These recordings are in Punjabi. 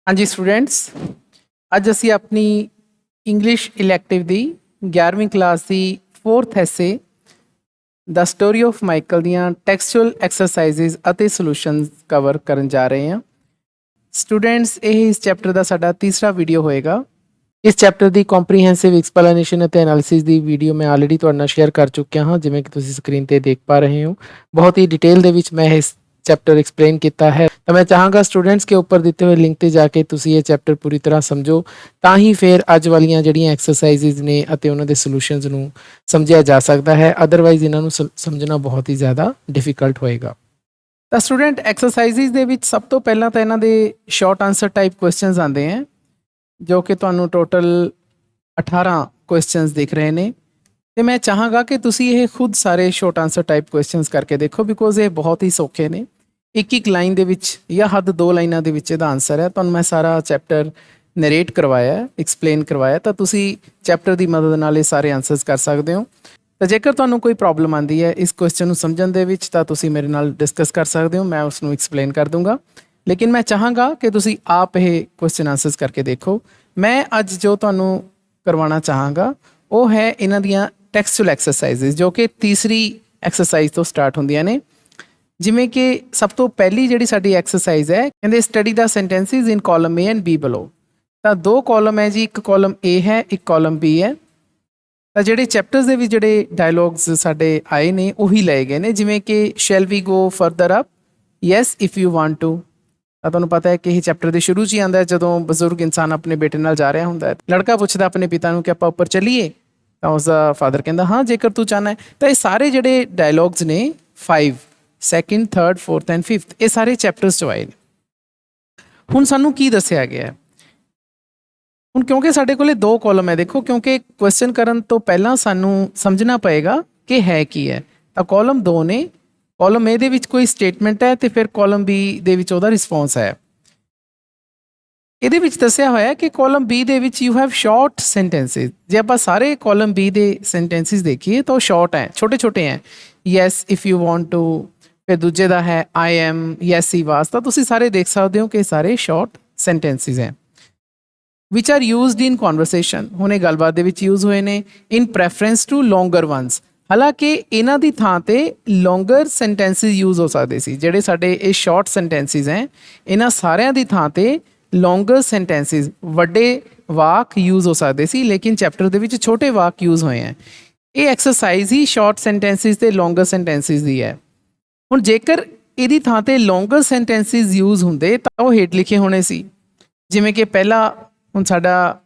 हाँ जी स्टूडेंट्स, ਅੱਜ ਅਸੀਂ ਆਪਣੀ ਇੰਗਲਿਸ਼ ਇਲੈਕਟਿਵ ਦੀ 11ਵੀਂ ਕਲਾਸ ਦੀ 4th ਐਸੇ ਦ ਸਟੋਰੀ ਆਫ ਮਾਈਕਲ ਦੀਆਂ ਟੈਕਸਚੁਅਲ ਐਕਸਰਸਾਈਜ਼ਸ ਅਤੇ ਸੋਲੂਸ਼ਨਸ ਕਵਰ ਕਰਨ ਜਾ ਰਹੇ ਹਾਂ। ਸਟੂਡੈਂਟਸ, ਇਹ ਇਸ ਚੈਪਟਰ ਦਾ ਸਾਡਾ ਤੀਸਰਾ ਵੀਡੀਓ ਹੋਏਗਾ। ਇਸ ਚੈਪਟਰ ਦੀ ਕੰਪਰੀਹੈਂਸਿਵ ਐਕਸਪਲੇਨੇਸ਼ਨ ਅਤੇ ਐਨਾਲਿਸਿਸ ਦੀ ਵੀਡੀਓ ਮੈਂ ਆਲਰੇਡੀ ਤੁਹਾਡੇ ਨਾਲ ਸ਼ੇਅਰ ਕਰ ਚੁੱਕਿਆ ਹਾਂ, ਜਿਵੇਂ ਕਿ ਤੁਸੀਂ ਸਕਰੀਨ ਤੇ ਦੇਖ ਪਾ ਰਹੇ ਹੋ। ਬਹੁਤ ਹੀ ਡਿਟੇਲ ਦੇ ਵਿੱਚ ਮੈਂ ਇਸ ਚੈप्टर एक्सप्लेन किया है, तो मैं चाहांगा स्टूडेंट्स के ऊपर दिते हुए लिंक पर जाके तुसी ये चैप्टर पूरी तरह समझो, ਤਾਂ ਹੀ ਫਿਰ ਅੱਜ ਵਾਲੀਆਂ ਜਿਹੜੀਆਂ ਐਕਸਰਸਾਈਜ਼ਸ ਨੇ ਅਤੇ ਉਹਨਾਂ ਦੇ ਸੋਲੂਸ਼ਨਸ ਨੂੰ ਸਮਝਿਆ ਜਾ ਸਕਦਾ ਹੈ। ਅਦਰਵਾਈਜ਼ ਇਹਨਾਂ ਨੂੰ ਸਮਝਣਾ ਬਹੁਤ ਹੀ ਜ਼ਿਆਦਾ ਡਿਫਿਕਲਟ ਹੋਏਗਾ। ਤਾਂ ਸਟੂਡੈਂਟ, ਐਕਸਰਸਾਈਜ਼ਸ ਦੇ ਵਿੱਚ ਸਭ ਤੋਂ ਪਹਿਲਾਂ ਤਾਂ ਇਹਨਾਂ ਦੇ ਸ਼ਾਰਟ ਆਨਸਰ ਟਾਈਪ ਕੁਐਸਚਨਸ ਆਉਂਦੇ हैं, ਜੋ ਕਿ ਤੁਹਾਨੂੰ ਟੋਟਲ 18 ਕੁਐਸਚਨਸ ਦਿਖ ਰਹੇ ਨੇ। ਤੇ ਮੈਂ ਚਾਹਾਂਗਾ ਕਿ ਤੁਸੀਂ ਇਹ ਖੁਦ ਸਾਰੇ ਸ਼ਾਰਟ ਆਨਸਰ ਟਾਈਪ ਕੁਐਸਚਨਸ ਕਰਕੇ ਦੇਖੋ, ਬਿਕੋਜ਼ ਇਹ ਬਹੁਤ ਹੀ ਸੌਖੇ ਨੇ। ਇੱਕ ਲਾਈਨ ਦੇ ਵਿੱਚ ਜਾਂ ਹੱਦ 2 ਲਾਈਨਾਂ ਦੇ ਵਿੱਚ ਇਹਦਾ ਆਨਸਰ ਹੈ। ਤੁਹਾਨੂੰ ਮੈਂ ਸਾਰਾ ਚੈਪਟਰ ਨਰੇਟ ਕਰਵਾਇਆ, ਐਕਸਪਲੇਨ ਕਰਵਾਇਆ, ਤਾਂ ਤੁਸੀਂ ਚੈਪਟਰ ਦੀ ਮਦਦ ਨਾਲ ਇਹ ਸਾਰੇ ਆਨਸਰਸ ਕਰ ਸਕਦੇ ਹੋ। ਤਾਂ ਜੇਕਰ ਤੁਹਾਨੂੰ ਕੋਈ ਪ੍ਰੋਬਲਮ ਆਉਂਦੀ ਹੈ ਇਸ ਕੁਐਸਚਨ ਨੂੰ ਸਮਝਣ ਦੇ ਵਿੱਚ, ਤਾਂ ਤੁਸੀਂ ਮੇਰੇ ਨਾਲ ਡਿਸਕਸ ਕਰ ਸਕਦੇ ਹੋ, ਮੈਂ ਉਸ ਨੂੰ ਐਕਸਪਲੇਨ ਕਰ ਦੂੰਗਾ। ਲੇਕਿਨ ਮੈਂ ਚਾਹਾਂਗਾ ਕਿ ਤੁਸੀਂ ਆਪ ਇਹ ਕੁਐਸਚਨ ਆਨਸਰਸ ਕਰਕੇ ਦੇਖੋ। ਮੈਂ ਅੱਜ ਜੋ ਤੁਹਾਨੂੰ ਕਰਵਾਉਣਾ ਚਾਹਾਂਗਾ ਉਹ ਹੈ ਇਹਨਾਂ ਦੀਆਂ ਟੈਕਸਚੁਅਲ ਐਕਸਰਸਾਈਜ਼ਸ, ਜੋ ਕਿ ਤੀਸਰੀ ਐਕਸਰਸਾਈਜ਼ ਤੋਂ ਸਟਾਰਟ ਹੁੰਦੀਆਂ ਨੇ। ਜਿਵੇਂ ਕਿ ਸਭ ਤੋਂ ਪਹਿਲੀ ਜਿਹੜੀ ਸਾਡੀ ਐਕਸਰਸਾਈਜ਼ ਹੈ, ਕਹਿੰਦੇ study the sentences in column A and B below. ਤਾਂ 2 ਕਾਲਮ ਹੈ ਜੀ, ਇੱਕ ਕਾਲਮ A ਹੈ, ਇੱਕ ਕਾਲਮ B ਹੈ। ਤਾਂ ਜਿਹੜੇ ਚੈਪਟਰਸ ਦੇ ਵਿੱਚ ਜਿਹੜੇ ਡਾਇਲੋਗਸ ਸਾਡੇ ਆਏ ਨੇ ਉਹੀ ਲਏ ਗਏ ਨੇ, ਜਿਵੇਂ ਕਿ shall we go further up, yes if you want to. ਤਾਂ ਤੁਹਾਨੂੰ ਪਤਾ ਹੈ ਕਿ ਇਹ ਚੈਪਟਰ ਦੇ ਸ਼ੁਰੂ 'ਚ ਹੀ ਆਉਂਦਾ, ਜਦੋਂ ਬਜ਼ੁਰਗ ਇਨਸਾਨ ਆਪਣੇ ਬੇਟੇ ਨਾਲ ਜਾ ਰਿਹਾ ਹੁੰਦਾ ਹੈ। ਲੜਕਾ ਪੁੱਛਦਾ ਆਪਣੇ ਪਿਤਾ ਨੂੰ ਕਿ ਆਪਾਂ ਉੱਪਰ ਚੱਲੀਏ, ਤਾਂ ਉਸਦਾ ਫਾਦਰ ਕਹਿੰਦਾ ਹਾਂ ਜੇਕਰ ਤੂੰ ਚਾਹੁੰਦਾ ਹੈ। ਤਾਂ ਇਹ ਸਾਰੇ ਜਿਹੜੇ ਡਾਇਲੋਗਸ ਨੇ 5 2nd 3rd 4th and 5th, ਇਹ ਸਾਰੇ ਚੈਪਟਰਸ 'ਚ ਆਏ ਨੇ। ਹੁਣ ਸਾਨੂੰ ਕੀ ਦੱਸਿਆ ਗਿਆ ਹੈ? ਹੁਣ ਕਿਉਂਕਿ ਸਾਡੇ ਕੋਲੇ 2 ਕਾਲਮ ਹੈ, ਦੇਖੋ, ਕਿਉਂਕਿ ਕੁਐਸਚਨ ਕਰਨ ਤੋਂ ਪਹਿਲਾਂ ਸਾਨੂੰ ਸਮਝਣਾ ਪਏਗਾ ਕਿ ਹੈ ਕੀ ਹੈ। ਤਾਂ ਕਾਲਮ 2 ਨੇ, ਕਾਲਮ A ਦੇ ਵਿੱਚ ਕੋਈ ਸਟੇਟਮੈਂਟ ਹੈ ਤੇ ਫਿਰ ਕਾਲਮ B ਦੇ ਵਿੱਚ ਉਹਦਾ ਰਿਸਪੌਂਸ ਹੈ। ਇਹਦੇ ਵਿੱਚ ਦੱਸਿਆ ਹੋਇਆ ਕਿ ਕਾਲਮ B ਦੇ ਵਿੱਚ ਯੂ ਹੈਵ ਸ਼ਾਰਟ ਸੈਂਟੈਂਸਿਸ। ਜੇ ਆਪਾਂ ਸਾਰੇ ਕਾਲਮ B ਦੇ ਸੈਂਟੈਂਸਿਸ ਦੇਖੀਏ ਤਾਂ ਉਹ ਸ਼ਾਰਟ ਹੈ, ਛੋਟੇ ਛੋਟੇ ਹੈ। Yes if you want to, ਫਿਰ ਦੂਜੇ ਦਾ ਹੈ ਆਈ ਐਮ, ਯੈਸ ਹੀ ਵਾਸ। ਤਾਂ ਤੁਸੀਂ ਸਾਰੇ ਦੇਖ ਸਕਦੇ ਹੋ ਕਿ ਸਾਰੇ ਸ਼ਾਰਟ ਸੈਂਟੈਂਸਿਸ ਹੈ ਵਿਚ ਆਰ ਯੂਜ਼ਡ ਇਨ ਕਨਵਰਸੇਸ਼ਨ। ਹੁਣ ਇਹ ਗੱਲਬਾਤ ਦੇ ਵਿੱਚ ਯੂਜ਼ ਹੋਏ ਨੇ। ਇਨ ਪ੍ਰੈਫਰੈਂਸ ਟੂ ਲੌਂਗਰ ਵਨਸ, ਹਾਲਾਂਕਿ ਇਹਨਾਂ ਦੀ ਥਾਂ ਤੇ ਲੌਂਗਰ ਸੈਂਟੈਂਸਿਸ ਯੂਜ਼ ਹੋ ਸਕਦੇ ਸੀ। ਜਿਹੜੇ ਸਾਡੇ ਇਹ ਸ਼ਾਰਟ ਸੈਂਟੈਂਸਿਸ ਹੈ, ਇਹਨਾਂ ਸਾਰਿਆਂ ਦੀ ਥਾਂ ਤੇ ਲੌਂਗਰ ਸੈਂਟੈਂਸਿਸ, ਵੱਡੇ ਵਾਕ ਯੂਜ਼ ਹੋ ਸਕਦੇ ਸੀ, ਲੇਕਿਨ ਚੈਪਟਰ ਦੇ ਵਿੱਚ ਛੋਟੇ ਵਾਕ ਯੂਜ਼ ਹੋਏ ਹੈ। ਇਹ ਐਕਸਰਸਾਈਜ਼ ਹੀ ਸ਼ਾਰਟ ਸੈਂਟੈਂਸਿਸ ਤੇ ਲੌਂਗਰ ਸੈਂਟੈਂਸਿਸ ਦੀ ਹੈ। ਹੁਣ ਜੇਕਰ ਇਹਦੀ ਥਾਂ ਤੇ ਲੌਂਗਰ ਸੈਂਟੈਂਸਿਸ ਯੂਜ਼ ਹੁੰਦੇ ਤਾਂ ਉਹ ਹੇਠ ਲਿਖੇ ਹੋਣੇ ਸੀ। ਜਿਵੇਂ ਕਿ ਪਹਿਲਾ ਹੁਣ ਸਾਡਾ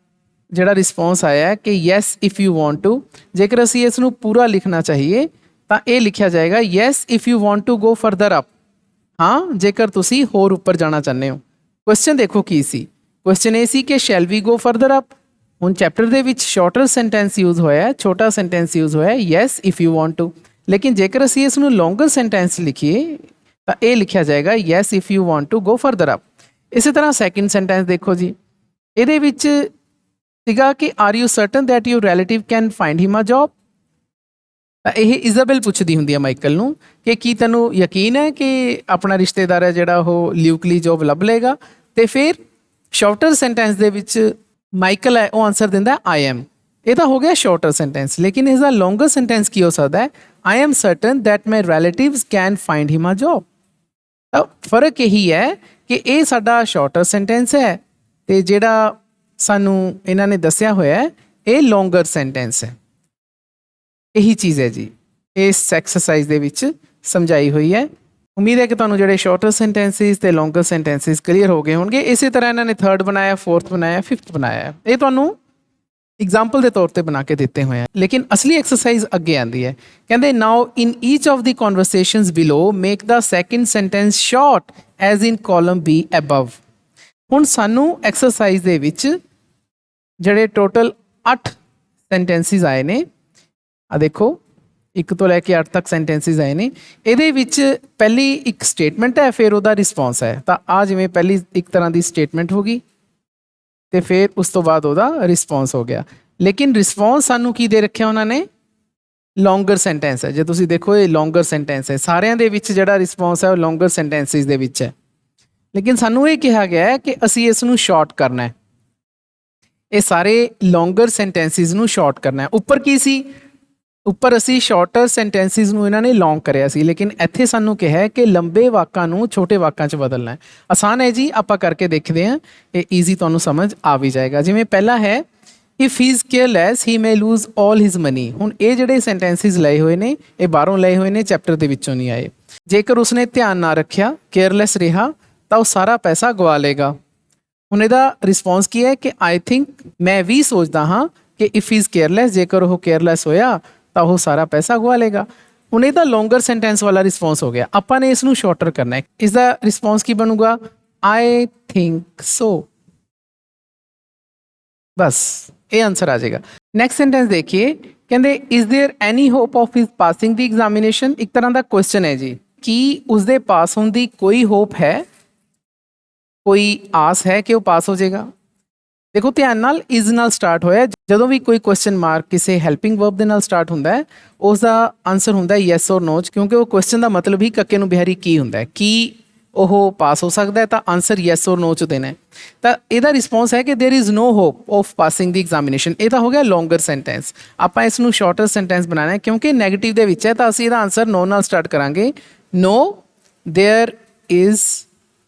ਜਿਹੜਾ ਰਿਸਪੌਂਸ ਆਇਆ ਕਿ yes if you want to, ਜੇਕਰ ਅਸੀਂ ਇਸ ਨੂੰ ਪੂਰਾ ਲਿਖਣਾ ਚਾਹੀਏ ਤਾਂ ਇਹ ਲਿਖਿਆ ਜਾਏਗਾ yes if you want to go further up. ਹਾਂ, ਜੇਕਰ ਤੁਸੀਂ ਹੋਰ ਉੱਪਰ ਜਾਣਾ ਚਾਹੁੰਦੇ ਹੋ। ਕੁਐਸਚਨ ਦੇਖੋ ਕੀ ਸੀ, ਕੁਐਸਚਨ ਇਹ ਸੀ ਕਿ shall we go further up. ਹੁਣ ਚੈਪਟਰ ਦੇ ਵਿੱਚ ਸ਼ਾਰਟਰ ਸੈਂਟੈਂਸ ਯੂਜ਼ ਹੋਇਆ, ਛੋਟਾ ਸੈਂਟੈਂਸ ਯੂਜ਼ ਹੋਇਆ yes if you want to. ਲੇਕਿਨ ਜੇਕਰ ਅਸੀਂ ਇਸ ਨੂੰ ਲੌਂਗਰ ਸੈਂਟੈਂਸ ਲਿਖੀਏ ਤਾਂ ਇਹ ਲਿਖਿਆ ਜਾਏਗਾ yes if you want to go further up. ਇਸੇ ਤਰ੍ਹਾਂ ਸੈਕਿੰਡ ਸੈਂਟੈਂਸ ਦੇਖੋ ਜੀ, ਇਹਦੇ ਵਿੱਚ ਸੀਗਾ ਕਿ are you certain that your relative can find him a job. ਤਾਂ ਇਹ ਇਜ਼ਾਬੈਲ ਪੁੱਛਦੀ ਹੁੰਦੀ ਹੈ ਮਾਈਕਲ ਨੂੰ ਕਿ ਕੀ ਤੈਨੂੰ ਯਕੀਨ ਹੈ ਕਿ ਆਪਣਾ ਰਿਸ਼ਤੇਦਾਰ ਹੈ ਜਿਹੜਾ ਉਹ ਲਿਊਕਲੀ ਜੌਬ ਲੱਭ ਲਏਗਾ। ਤੇ ਫਿਰ ਸ਼ਾਰਟਰ ਸੈਂਟੈਂਸ ਦੇ ਵਿੱਚ ਮਾਈਕਲ ਹੈ ਉਹ ਆਨਸਰ ਦਿੰਦਾ ਆਈ ਐਮ। ਇਹ ਤਾਂ ਹੋ ਗਿਆ ਸ਼ਾਰਟਰ ਸੈਂਟੈਂਸ, ਲੇਕਿਨ ਇਸਦਾ ਲੌਂਗਰ ਸੈਂਟੈਂਸ ਕੀ ਹੋ ਸਕਦਾ ਹੈ? I am certain that my relatives can find him a job. ਤਾਂ ਫਰਕ ਇਹੀ ਹੈ ਕਿ ਇਹ ਸਾਡਾ ਸ਼ਾਰਟਰ ਸੈਂਟੈਂਸ ਹੈ ਤੇ ਜਿਹੜਾ ਸਾਨੂੰ ਇਹਨਾਂ ਨੇ ਦੱਸਿਆ ਹੋਇਆ ਹੈ ਇਹ ਲੌਂਗਰ ਸੈਂਟੈਂਸ ਹੈ। ਇਹੀ ਚੀਜ਼ ਹੈ ਜੀ ਇਸ ਐਕਸਰਸਾਈਜ਼ ਦੇ ਵਿੱਚ ਸਮਝਾਈ ਹੋਈ ਹੈ। ਉਮੀਦ ਹੈ ਕਿ ਤੁਹਾਨੂੰ ਜਿਹੜੇ ਸ਼ਾਰਟਰ ਸੈਂਟੈਂਸਿਸ ਤੇ ਲੌਂਗਰ ਸੈਂਟੈਂਸਿਸ ਕਲੀਅਰ ਹੋ ਗਏ ਹੋਣਗੇ। ਇਸੇ ਤਰ੍ਹਾਂ ਇਹਨਾਂ ਨੇ 3rd ਬਣਾਇਆ, 4th ਬਣਾਇਆ, 5th ਬਣਾਇਆ। ਇਹ ਤੁਹਾਨੂੰ ਐਗਜ਼ਾਮਪਲ ਦੇ ਤੌਰ ਤੇ ਬਣਾ ਕੇ ਦਿੱਤੇ ਹੋਏ ਆ, ਲੇਕਿਨ ਅਸਲੀ ਐਕਸਰਸਾਈਜ਼ ਅੱਗੇ ਆਉਂਦੀ ਹੈ। ਕਹਿੰਦੇ now in each of the conversations below make the second sentence short as in column B above. ਹੁਣ ਸਾਨੂੰ ਐਕਸਰਸਾਈਜ਼ ਦੇ ਵਿੱਚ ਜਿਹੜੇ ਟੋਟਲ 8 ਸੈਂਟੈਂਸਿਸ ਆਏ ਨੇ, ਆ ਦੇਖੋ 1 ਤੋਂ ਲੈ ਕੇ 8 ਤੱਕ ਸੈਂਟੈਂਸਿਸ ਆਏ ਨੇ। ਇਹਦੇ ਵਿੱਚ ਪਹਿਲੀ ਇੱਕ ਸਟੇਟਮੈਂਟ ਹੈ, ਫਿਰ ਉਹਦਾ ਰਿਸਪੌਂਸ ਹੈ। ਤਾਂ ਆ ਜਿਵੇਂ ਪਹਿਲੀ ਇੱਕ ਤਰ੍ਹਾਂ ਦੀ ਸਟੇਟਮੈਂਟ ਹੋ ਗਈ ਤੇ ਫਿਰ ਉਸ ਤੋਂ ਬਾਅਦ ਉਹਦਾ ਰਿਸਪੌਂਸ ਹੋ ਗਿਆ। ਲੇਕਿਨ ਰਿਸਪੌਂਸ ਸਾਨੂੰ ਕੀ ਦੇ ਰੱਖਿਆ ਉਹਨਾਂ ਨੇ? ਲੌਂਗਰ ਸੈਂਟੈਂਸ ਹੈ। ਜੇ ਤੁਸੀਂ ਦੇਖੋ ਇਹ ਲੌਂਗਰ ਸੈਂਟੈਂਸ ਹੈ, ਸਾਰਿਆਂ ਦੇ ਵਿੱਚ ਜਿਹੜਾ ਰਿਸਪੌਂਸ ਹੈ ਉਹ ਲੌਂਗਰ ਸੈਂਟੈਂਸਿਸ ਦੇ ਵਿੱਚ ਹੈ। लेकिन सानू ये कहा गया है कि असी इस नू शॉर्ट करना है, ये सारे लॉन्गर सेंटेंसिस नू शॉर्ट करना है। उपर की सी, ਉੱਪਰ ਅਸੀਂ ਸ਼ਾਰਟਰ ਸੈਂਟੈਂਸਿਸ ਨੂੰ ਇਹਨਾਂ ਨੇ ਲੌਂਗ ਕਰਿਆ ਸੀ, ਲੇਕਿਨ ਇੱਥੇ ਸਾਨੂੰ ਕਿਹਾ ਹੈ ਕਿ ਲੰਬੇ ਵਾਕਾਂ ਨੂੰ ਛੋਟੇ ਵਾਕਾਂ 'ਚ ਬਦਲਣਾ ਹੈ। ਆਸਾਨ ਹੈ ਜੀ, ਆਪਾਂ ਕਰਕੇ ਦੇਖਦੇ ਹਾਂ, ਇਹ ਈਜ਼ੀ ਤੁਹਾਨੂੰ ਸਮਝ ਆ ਵੀ ਜਾਏਗਾ। ਜਿਵੇਂ ਪਹਿਲਾ ਹੈ, if he is careless he may lose all his money. ਹੁਣ ਇਹ ਜਿਹੜੇ ਸੈਂਟੈਂਸਿਸ ਲਏ ਹੋਏ ਨੇ, ਇਹ ਬਾਹਰੋਂ ਲਏ ਹੋਏ ਨੇ, ਚੈਪਟਰ ਦੇ ਵਿੱਚੋਂ ਨਹੀਂ ਆਏ। ਜੇਕਰ ਉਸਨੇ ਧਿਆਨ ਨਾ ਰੱਖਿਆ, ਕੇਅਰਲੈਸ ਰਿਹਾ, ਤਾਂ ਉਹ ਸਾਰਾ ਪੈਸਾ ਗਵਾ ਲੇਗਾ। ਹੁਣ ਇਹਦਾ ਰਿਸਪੌਂਸ ਕੀ ਹੈ ਕਿ ਆਈ ਥਿੰਕ, ਮੈਂ ਵੀ ਸੋਚਦਾ ਹਾਂ ਕਿ ਇਫ ਹੀ ਇਜ਼ ਕੇਅਰਲੈਸ, ਜੇਕਰ ਉਹ ਕੇਅਰਲੈਸ ਹੋਇਆ ਤਾਂ ਉਹ ਸਾਰਾ ਪੈਸਾ ਗਵਾ ਲੇਗਾ। ਹੁਣ ਇਹਦਾ ਲੌਂਗਰ ਸੈਂਟੈਂਸ ਵਾਲਾ ਰਿਸਪੌਂਸ ਹੋ ਗਿਆ। ਆਪਾਂ ਨੇ ਇਸ ਨੂੰ ਸ਼ਾਰਟਰ ਕਰਨਾ ਹੈ। ਇਸ ਦਾ ਰਿਸਪੌਂਸ ਕੀ ਬਣੂਗਾ? I think so. ਬਸ ਇਹ ਆਨਸਰ ਆ ਜਾਏਗਾ। ਨੈਕਸਟ ਸੈਂਟੈਂਸ ਦੇਖੀਏ, ਕਹਿੰਦੇ is there any hop of his passing the examination. ਇੱਕ ਤਰ੍ਹਾਂ ਦਾ ਕੁਐਸਚਨ ਹੈ ਜੀ, ਕੀ ਉਸਦੇ ਪਾਸ ਹੋਣ ਦੀ ਕੋਈ ਹੋਪ ਹੈ, ਕੋਈ ਆਸ ਹੈ ਕਿ ਉਹ ਪਾਸ ਹੋ ਜਾਏਗਾ। ਦੇਖੋ ਧਿਆਨ ਨਾਲ, ਇਜ਼ ਨਾਲ ਸਟਾਰਟ ਹੋਇਆ। ਜਦੋਂ ਵੀ ਕੋਈ ਕੁਐਸਚਨ ਮਾਰਕ ਕਿਸੇ ਹੈਲਪਿੰਗ ਵਰਬ ਦੇ ਨਾਲ ਸਟਾਰਟ ਹੁੰਦਾ ਹੈ, ਉਸ ਦਾ ਆਨਸਰ ਹੁੰਦਾ ਯੈਸ ਔਰ ਨੋ 'ਚ, ਕਿਉਂਕਿ ਉਹ ਕੁਐਸਚਨ ਦਾ ਮਤਲਬ ਹੀ ਕੱਕੇ ਨੂੰ ਬਿਹਾਰੀ ਕੀ ਹੁੰਦਾ ਹੈ, ਕੀ ਉਹ ਪਾਸ ਹੋ ਸਕਦਾ ਹੈ, ਤਾਂ ਆਨਸਰ ਯੈਸ ਔਰ ਨੋ 'ਚ ਦੇਣਾ ਹੈ। ਤਾਂ ਇਹਦਾ ਰਿਸਪੌਂਸ ਹੈ ਕਿ there is no hope of passing the examination. ਇਹ ਤਾਂ ਹੋ ਗਿਆ ਲੌਂਗਰ ਸੈਂਟੈਂਸ। ਆਪਾਂ ਇਸ ਨੂੰ ਸ਼ਾਰਟਰ ਸੈਂਟੈਂਸ ਬਣਾਉਣਾ ਹੈ, ਕਿਉਂਕਿ ਨੈਗੇਟਿਵ ਦੇ ਵਿੱਚ ਹੈ, ਤਾਂ ਅਸੀਂ ਇਹਦਾ ਆਨਸਰ ਨੋ ਨਾਲ ਸਟਾਰਟ ਕਰਾਂਗੇ। ਨੋ देयर इज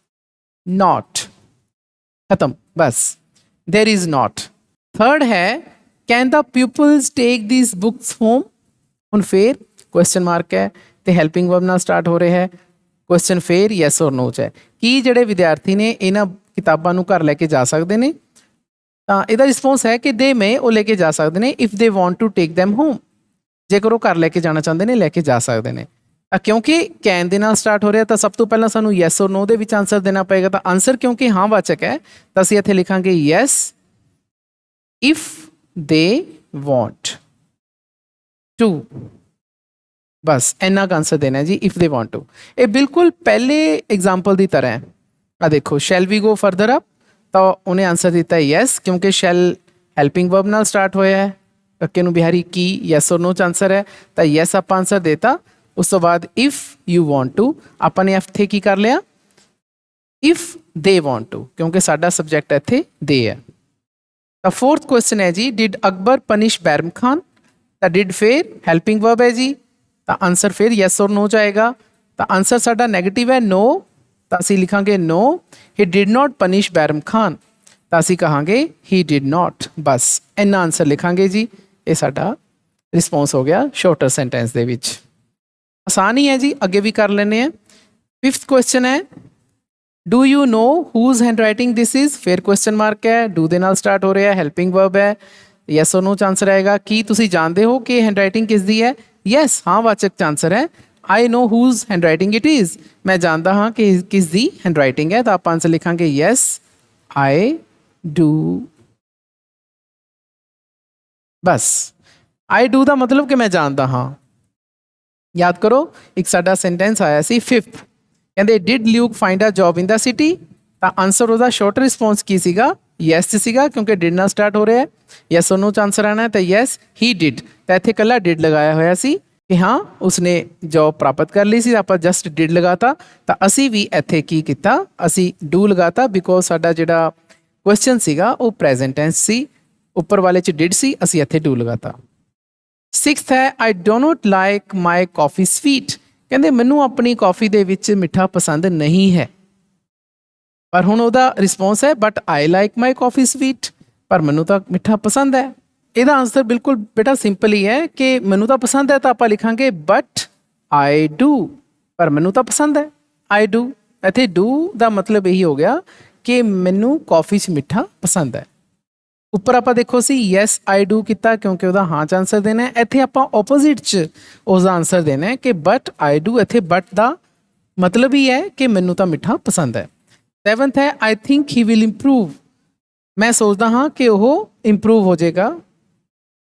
नॉट, खत्म, बस देयर इज नॉट। थर्ड है, can the peoples take this books home. ਹੁਣ ਫੇਰ ਕੁਐਸਚਨ ਮਾਰਕ ਹੈ ਤੇ ਹੈਲਪਿੰਗ ਵਰਬ ਨਾਲ ਸਟਾਰਟ ਹੋ ਰਿਹਾ ਹੈ। ਕੁਐਸਚਨ ਫੇਰ ਯੈਸ ਔਰ ਨੋ 'ਚ ਹੈ, ਕੀ ਜਿਹੜੇ ਵਿਦਿਆਰਥੀ ਨੇ ਇਹਨਾਂ ਕਿਤਾਬਾਂ ਨੂੰ ਘਰ ਲੈ ਕੇ ਜਾ ਸਕਦੇ ਨੇ। ਤਾਂ ਇਹਦਾ ਰਿਸਪੌਂਸ ਹੈ ਕਿ ਦੇ ਮੇ, ਉਹ ਲੈ ਕੇ ਜਾ ਸਕਦੇ ਨੇ, if they want to take them home. ਜੇਕਰ ਉਹ ਘਰ ਲੈ ਕੇ ਜਾਣਾ ਚਾਹੁੰਦੇ ਨੇ, ਲੈ ਕੇ ਜਾ ਸਕਦੇ ਨੇ। ਕਿਉਂਕਿ ਕੈਨ ਦੇ ਨਾਲ ਸਟਾਰਟ ਹੋ ਰਿਹਾ, ਤਾਂ ਸਭ ਤੋਂ ਪਹਿਲਾਂ ਸਾਨੂੰ ਯੈਸ ਔਰ ਨੋ ਦੇ ਵਿੱਚ ਆਨਸਰ ਦੇਣਾ ਪਏਗਾ। ਤਾਂ ਆਨਸਰ ਕਿਉਂਕਿ ਹਾਂ ਵਾਚਕ ਹੈ, ਤਾਂ ਅਸੀਂ ਇੱਥੇ ਲਿਖਾਂਗੇ yes if they want to. ਬਸ ਇੰਨਾ ਕੁ ਆਨਸਰ ਦੇਣਾ ਜੀ, ਇਫ ਦੇ ਵਾਂਟ ਟੂ। ਇਹ ਬਿਲਕੁਲ ਪਹਿਲੇ ਐਗਜ਼ਾਮਪਲ ਦੀ ਤਰ੍ਹਾਂ ਹੈ। ਆ ਦੇਖੋ, shell we go further up, ਤਾਂ ਉਹਨੇ ਆਨਸਰ ਦਿੱਤਾ ਯੈਸ, ਕਿਉਂਕਿ ਸ਼ੈਲ ਹੈਲਪਿੰਗ ਵਰਬ ਨਾਲ ਸਟਾਰਟ ਹੋਇਆ ਹੈ। ਕੱਕੇ ਨੂੰ ਬਿਹਾਰੀ ਕੀ, ਯੈਸ ਔਰ ਨੋ 'ਚ ਆਨਸਰ ਹੈ, ਤਾਂ ਯੈਸ ਆਪਾਂ ਆਨਸਰ ਦੇਤਾ। ਉਸ ਤੋਂ ਬਾਅਦ ਇਫ ਯੂ ਵਾਂਟ ਟੂ, ਆਪਾਂ ਨੇ ਇੱਥੇ ਕੀ ਕਰ ਲਿਆ, ਇਫ ਦੇ ਵਾਂਟ ਟੂ, ਕਿਉਂਕਿ ਸਾਡਾ ਸਬਜੈਕਟ ਇੱਥੇ ਦੇ ਹੈ। ਤਾਂ ਫੋਰਥ ਕੁਐਸਚਨ ਹੈ ਜੀ, ਡਿਡ ਅਕਬਰ ਪਨਿਸ਼ ਬੈਰਮ ਖਾਨ। ਤਾਂ ਡਿਡ ਫੇਰ ਹੈਲਪਿੰਗ ਵਰਬ ਹੈ ਜੀ, ਤਾਂ ਆਨਸਰ ਫਿਰ ਯੈਸ ਔਰ ਨੋ 'ਚ ਆਏਗਾ। ਤਾਂ ਆਨਸਰ ਸਾਡਾ ਨੈਗੇਟਿਵ ਹੈ, ਨੋ, ਤਾਂ ਅਸੀਂ ਲਿਖਾਂਗੇ ਨੋ। ਹੀ did not punish Bairam Khan, ਤਾਂ ਅਸੀਂ ਕਹਾਂਗੇ ਹੀ ਡਿਡ ਨਾਟ। ਬਸ ਇੰਨਾ ਆਨਸਰ ਲਿਖਾਂਗੇ ਜੀ। ਇਹ ਸਾਡਾ ਰਿਸਪੌਂਸ ਹੋ ਗਿਆ ਸ਼ਾਰਟਰ ਸੈਂਟੈਂਸ ਦੇ ਵਿੱਚ। ਆਸਾਨ ਹੀ ਹੈ ਜੀ, ਅੱਗੇ ਵੀ ਕਰ ਲੈਂਦੇ ਹਾਂ। ਫਿਫਥ ਕੁਐਸਚਨ ਹੈ, do you know whose hand writing this is. ਫਿਰ ਕੁਐਸਚਨ ਮਾਰਕ ਹੈ, ਡੂ ਦੇ ਨਾਲ ਸਟਾਰਟ ਹੋ ਰਿਹਾ, ਹੈਲਪਿੰਗ ਵਰਬ ਹੈ, ਯੈਸ ਔਰ ਨੋ 'ਚ ਆਨਸਰ ਆਏਗਾ। ਕੀ ਤੁਸੀਂ ਜਾਣਦੇ ਹੋ ਕਿ ਹੈਂਡ ਰਾਈਟਿੰਗ ਕਿਸ ਦੀ ਹੈ? ਯੈਸ, ਹਾਂ ਵਾਚਕ 'ਚ ਆਨਸਰ ਹੈ। I know whose handwriting it is, ਮੈਂ ਜਾਣਦਾ ਹਾਂ ਕਿ ਕਿਸ ਦੀ ਹੈਂਡ ਰਾਈਟਿੰਗ ਹੈ, ਤਾਂ ਆਪਾਂ ਆਨਸਰ ਲਿਖਾਂਗੇ yes I do. Bus I do the ਮਤਲਬ ਕਿ ਮੈਂ ਜਾਣਦਾ ਹਾਂ। ਯਾਦ ਕਰੋ, ਇੱਕ ਸਾਡਾ ਸੈਂਟੈਂਸ ਆਇਆ ਸੀ ਫਿਫਥ, ਕਹਿੰਦੇ did Luke find a job in the city. ਤਾਂ ਆਨਸਰ ਉਹਦਾ ਸ਼ਾਰਟਰ ਰਿਸਪੌਂਸ ਕੀ ਸੀਗਾ? ਯੈਸ 'ਚ ਸੀਗਾ, ਕਿਉਂਕਿ ਡਿਡ ਨਾਲ ਸਟਾਰਟ ਹੋ ਰਿਹਾ ਹੈ। ਯੈਸ ਔਰ ਨੋ 'ਚ ਆਨਸਰ ਆਉਣਾ ਹੈ, ਤਾਂ ਯੈਸ ਹੀ ਡਿਡ। ਤਾਂ ਇੱਥੇ ਇਕੱਲਾ ਡਿਡ ਲਗਾਇਆ ਹੋਇਆ ਸੀ ਕਿ ਹਾਂ ਉਸਨੇ ਜੌਬ ਪ੍ਰਾਪਤ ਕਰ ਲਈ ਸੀ, ਆਪਾਂ ਜਸਟ ਡਿਡ ਲਗਾਤਾ। ਤਾਂ ਅਸੀਂ ਵੀ ਇੱਥੇ ਕੀ ਕੀਤਾ, ਅਸੀਂ ਡੂ ਲਗਾਤਾ, ਬਿਕੋਜ਼ ਸਾਡਾ ਜਿਹੜਾ ਕੁਐਸਚਨ ਸੀਗਾ ਉਹ ਪ੍ਰੈਜ਼ੈਂਟ ਟੈਂਸ ਸੀ, ਉੱਪਰ ਵਾਲੇ 'ਚ ਡਿਡ ਸੀ, ਅਸੀਂ ਇੱਥੇ ਡੂ ਲਗਾਤਾ। ਸਿਕਸਥ ਹੈ, I do not like my coffee sweet. ਕਹਿੰਦੇ ਮੈਨੂੰ ਆਪਣੀ ਕਾਫੀ ਦੇ ਵਿੱਚ ਮਿੱਠਾ ਪਸੰਦ ਨਹੀਂ ਹੈ, ਪਰ ਹੁਣ ਉਹਦਾ ਰਿਸਪੌਂਸ ਹੈ but I like my coffee sweet, ਪਰ ਮੈਨੂੰ ਤਾਂ ਮਿੱਠਾ ਪਸੰਦ ਹੈ। ਇਹਦਾ ਆਨਸਰ ਬਿਲਕੁਲ ਬੇਟਾ ਸਿੰਪਲ ਹੀ ਹੈ ਕਿ ਮੈਨੂੰ ਤਾਂ ਪਸੰਦ ਹੈ, ਤਾਂ ਆਪਾਂ ਲਿਖਾਂਗੇ ਬਟ ਆਈ ਡੂ, ਪਰ ਮੈਨੂੰ ਤਾਂ ਪਸੰਦ ਹੈ, ਆਈ ਡੂ। ਇੱਥੇ ਡੂ ਦਾ ਮਤਲਬ ਇਹੀ ਹੋ ਗਿਆ ਕਿ ਮੈਨੂੰ ਕਾਫੀ 'ਚ ਮਿੱਠਾ ਪਸੰਦ ਹੈ। ਉੱਪਰ ਆਪਾਂ ਦੇਖੋ ਸੀ ਯੈਸ ਆਈ ਡੂ ਕੀਤਾ, ਕਿਉਂਕਿ ਉਹਦਾ ਹਾਂ 'ਚ ਆਨਸਰ ਦੇਣਾ ਹੈ। ਇੱਥੇ ਆਪਾਂ ਓਪੋਜ਼ਿਟ 'ਚ ਉਸਦਾ ਆਨਸਰ ਦੇਣਾ ਹੈ ਕਿ ਬਟ ਆਈ ਡੂ। ਇੱਥੇ ਬਟ ਦਾ ਮਤਲਬ ਹੀ ਹੈ ਕਿ ਮੈਨੂੰ ਤਾਂ ਮਿੱਠਾ ਪਸੰਦ ਹੈ। ਸੈਵਨਥ ਹੈ, I think he will improve. ਮੈਂ ਸੋਚਦਾ ਹਾਂ ਕਿ ਉਹ ਇੰਪਰੂਵ ਹੋ ਜਾਏਗਾ,